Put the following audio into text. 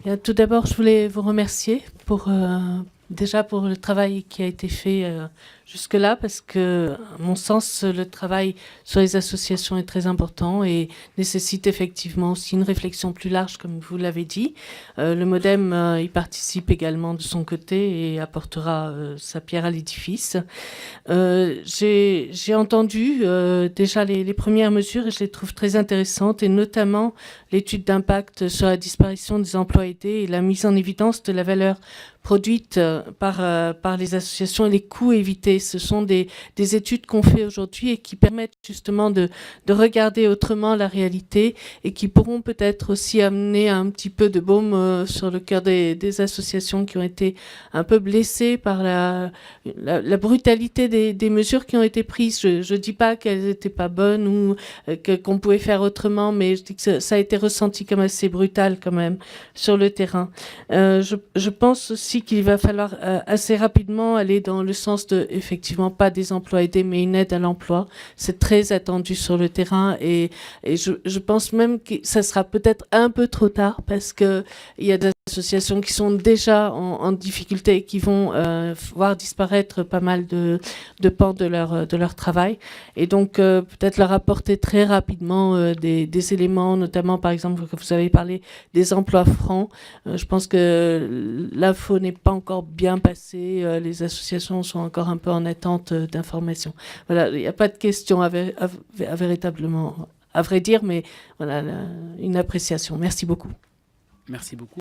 Bien, tout d'abord, je voulais vous remercier déjà pour le travail qui a été fait jusque-là, parce que, à mon sens, le travail sur les associations est très important et nécessite effectivement aussi une réflexion plus large, comme vous l'avez dit. Le MODEM y participe également de son côté et apportera sa pierre à l'édifice. J'ai entendu déjà les premières mesures et je les trouve très intéressantes, et notamment l'étude d'impact sur la disparition des emplois aidés et la mise en évidence de la valeur produite par les associations et les coûts évités. Ce sont des études qu'on fait aujourd'hui et qui permettent justement de regarder autrement la réalité et qui pourront peut-être aussi amener un petit peu de baume sur le cœur des associations qui ont été un peu blessées par la brutalité des mesures qui ont été prises. Je ne dis pas qu'elles n'étaient pas bonnes ou qu'on pouvait faire autrement, mais je dis que ça a été ressenti comme assez brutal quand même sur le terrain. Je pense aussi qu'il va falloir assez rapidement aller dans le sens de, effectivement, pas des emplois aidés, mais une aide à l'emploi. C'est très attendu sur le terrain et je pense même que ça sera peut-être un peu trop tard parce qu'il y a des associations qui sont déjà en difficulté et qui vont voir disparaître pas mal de pans de leur travail. Et donc, peut-être leur apporter très rapidement des éléments, notamment, par exemple, que vous avez parlé des emplois francs. Je pense que l'info n'est pas encore bien passée. Les associations sont encore un peu en attente d'informations. Voilà, il n'y a pas de question véritablement, à vrai dire, mais voilà, une appréciation. Merci beaucoup. Merci beaucoup.